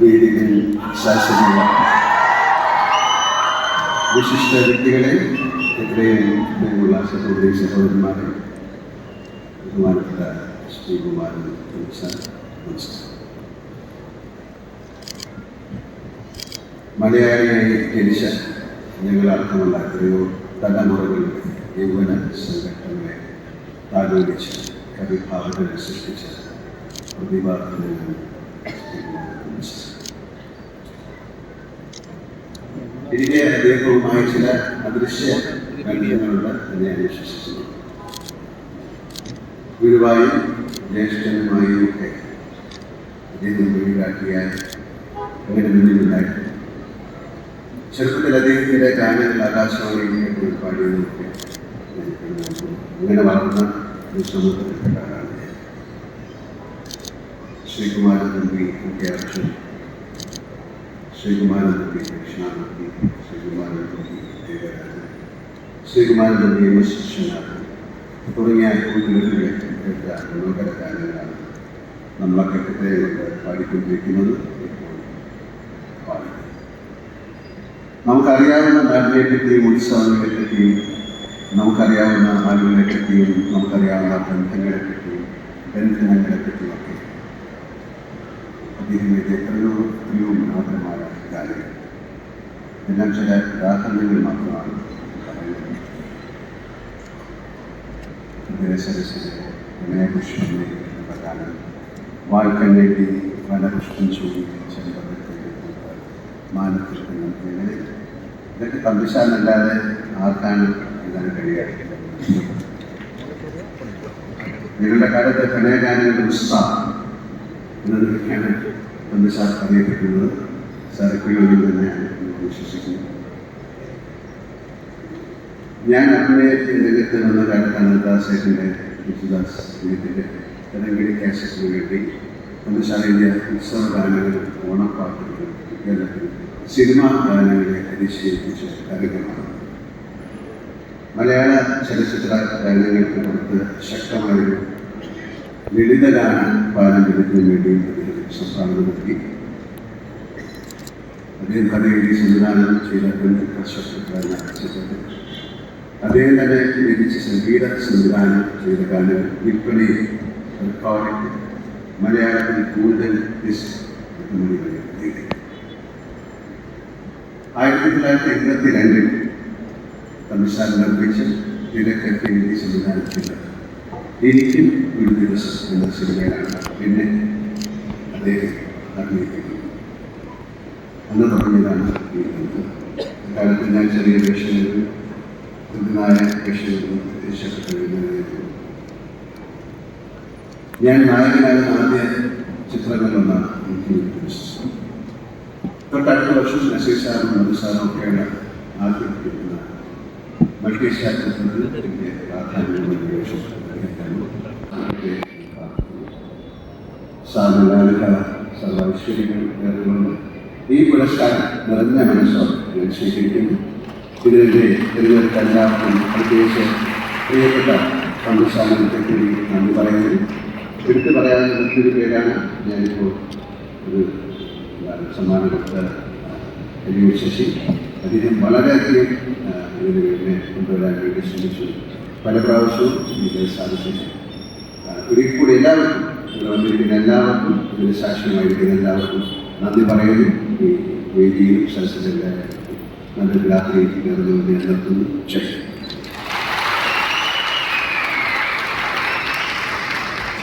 വേദികളിൽ ശാസ്ത്രമുള്ള വിശിഷ്ട വ്യക്തികളെ, എത്രയും പ്രിയമുള്ള സഹോദരി സഹോദരന്മാരെ, ബഹുമാനപ്പെട്ട ശ്രീകുമാരൻ സാർ, നമസ്കാരം. മലയാളിയായി ജനിച്ച ഞങ്ങളടക്കമുള്ള എത്രയോ തലമുറകളുടെ യൗവന സംഘടനകളെ താലോലിച്ച് കവിഭാവനകൾ സൃഷ്ടിച്ച പ്രതിഭാധനങ്ങൾ എനിക്ക് അദ്ദേഹവുമായി ചില അദൃശ്യ ബന്ധങ്ങളുണ്ട് എന്ന് ഞാൻ വിശ്വസിക്കുന്നു. ഗുരുവായും ജ്യേഷ്ഠനുമായും ഒക്കെ അദ്ദേഹം ഒഴിവാക്കിയാൽ അങ്ങനെ മുന്നിലുണ്ടായിരുന്നു. ചെറുപ്പത്തിൽ അദ്ദേഹത്തിൻ്റെ ഗാനങ്ങൾ ആകാശവാണിയിൽ പാടിയതൊക്കെ അങ്ങനെ വളർന്ന ഒരു സമൂഹത്തിൽപ്പെട്ടാണ് ശ്രീകുമാരൻ തമ്പി മുഖ്യാർഷൻ, ശ്രീകുമാരൻ തമ്പി ദക്ഷിണാമൂർത്തി, ശ്രീകുമാരൻ തമ്പി ദേവരാജൻ, ശ്രീകുമാരൻ തമ്പി എം എസ് വിശ്വനാഥൻ തുടങ്ങിയ കൂട്ടുകെട്ടുകളെ കേട്ട മനോഹര ഗാനങ്ങളാണ് നമ്മളൊക്കെ കൊണ്ട് പാടിക്കൊണ്ടിരിക്കുന്നത്. പാടി നമുക്കറിയാവുന്ന നാടിനെ പറ്റിയും ഉത്സവങ്ങളെ പറ്റിയും നമുക്കറിയാവുന്ന ആളുകളെ പറ്റിയും നമുക്കറിയാവുന്ന ബന്ധങ്ങളെ പറ്റിയും ബന്ധനങ്ങളെ പറ്റിയുമൊക്കെ അദ്ദേഹം എത്രയോ മനോഹരമായ ഗാനങ്ങൾ. എല്ലാം ചില ഉദാഹരണങ്ങൾ മാത്രമാണ് പറയുന്നത്. സരസിലെ വിനയപുഷ്പനെ എന്ന ഗാനം, വാൽക്കണ്ണേറ്റി വനപുഷ്പം ചൂടി ചെമ്പകത്തിൽ മാനത്തിൽ ഇങ്ങനെ ഇതൊക്കെ തമ്പിശാലല്ലാതെ ആർക്കാണ് എഴുതാൻ കഴിയാറില്ല. നിങ്ങളുടെ കാലത്തെ പ്രണയഗാനങ്ങളുടെ ഉത്സാഹം എന്നതൊക്കെയാണ് തമ്പിശാൽ അറിയപ്പെടുന്നത്. സരക്കുകളിൽ തന്നെയാണ് വിശ്വസിക്കുന്നത്. ഞാൻ അഭിനയ രംഗത്ത് വന്ന കാലത്താണ് ദാസേട്ടൻ്റെ യേശുദാസ് ഗീതത്തിൻ്റെ തെലങ്കിടി കാസറ്റിന് വേണ്ടി തമ്പിശാലിൻ്റെ ഉത്സവ ഗാനങ്ങളും ഓണപ്പാട്ടുകളും കേരളത്തിൽ സിനിമാ ഗാനങ്ങളെ പരിശീലിപ്പിച്ച കാര്യമാണ്. മലയാള ചലച്ചിത്ര ഗാനങ്ങൾക്ക് പുറത്ത് ശക്തമായൊരു ലളിതഗാന പാരമ്പര്യത്തിന് വേണ്ടി അദ്ദേഹം സംഭാവന നൽകി. അദ്ദേഹം കഥയെഴുതി സംവിധാനം ചെയ്ത ചിത്രത്തിൽ അദ്ദേഹം തന്നെ രചിച്ച സംഗീത സംവിധാനം ചെയ്ത ഗാനങ്ങൾ വിൽപ്പന റെക്കോർഡിംഗ് മലയാളത്തിൽ കൂടുതൽ ഡിസ്ക് 1982 തമിഴ്നാട് നിർമ്മിച്ച തിരക്കൊക്കെ എഴുതി സംവിധാനം ചെയ്ത എനിക്കും ഒരു ദിവസം എന്ന സിനിമയിലാണ് പിന്നെ അദ്ദേഹം അഭിനയിക്കുന്നത്. അന്ന് തുടങ്ങിയതാണ് ഈ ബന്ധം. കാലത്ത് ഞാൻ ചെറിയ വേഷങ്ങളും കൃത്യമായ വേഷങ്ങളും ഞാൻ നായകനാകുന്ന ആദ്യ ചിത്രങ്ങളിലൊന്നാണ് എനിക്ക് വിശ്വസിച്ചത്. തൊട്ടടുത്ത വർഷം നസീർ സാറും മധുസാറും ഒക്കെയാണ് ആദ്യം കിട്ടുന്ന മൾട്ടിസ്റ്റാർ ചിത്രത്തിൽ എനിക്ക് പ്രാധാന്യമുള്ള വേഷം സാധാരണ സർവൈശ്വര്യങ്ങൾ നേർന്നുകൊണ്ട് ഈ പുരസ്കാരം നിറഞ്ഞ മനസ്സോടെ ഞാൻ സ്വീകരിക്കുന്നു. ഇതിനെതിരെ തിരുവനന്തപുരത്ത് എല്ലാവർക്കും പ്രത്യേകിച്ച് പ്രിയപ്പെട്ട സംസ്ഥാനത്തെ കൂടി നന്ദി പറയുന്നു. എടുത്തു പറയാവുന്ന മറ്റൊരു പേരാണ് ഞാനിപ്പോൾ ഒരു സമ്മാനം കൊടുത്ത എലിയൂർ ശശി. അദ്ദേഹം വളരെയധികം ഇതിനെ കൊണ്ടുവരാൻ വേണ്ടി ശ്രമിച്ചു. പല പ്രാവശ്യവും എനിക്ക് സാധിച്ചില്ല. ഒരിക്കൽ കൂടി എല്ലാവർക്കും ഇവിടെ വന്നിരിക്കുന്ന എല്ലാവർക്കും ഇതിന് സാക്ഷ്യമായിരിക്കുന്ന എല്ലാവർക്കും നന്ദി പറയുന്നു. ഈ വേദിയിലും സദസ്സിലെല്ലാവരും നല്ലൊരു രാത്രി നടന്നുകൊണ്ട് നിർത്തുന്നു. ശരി.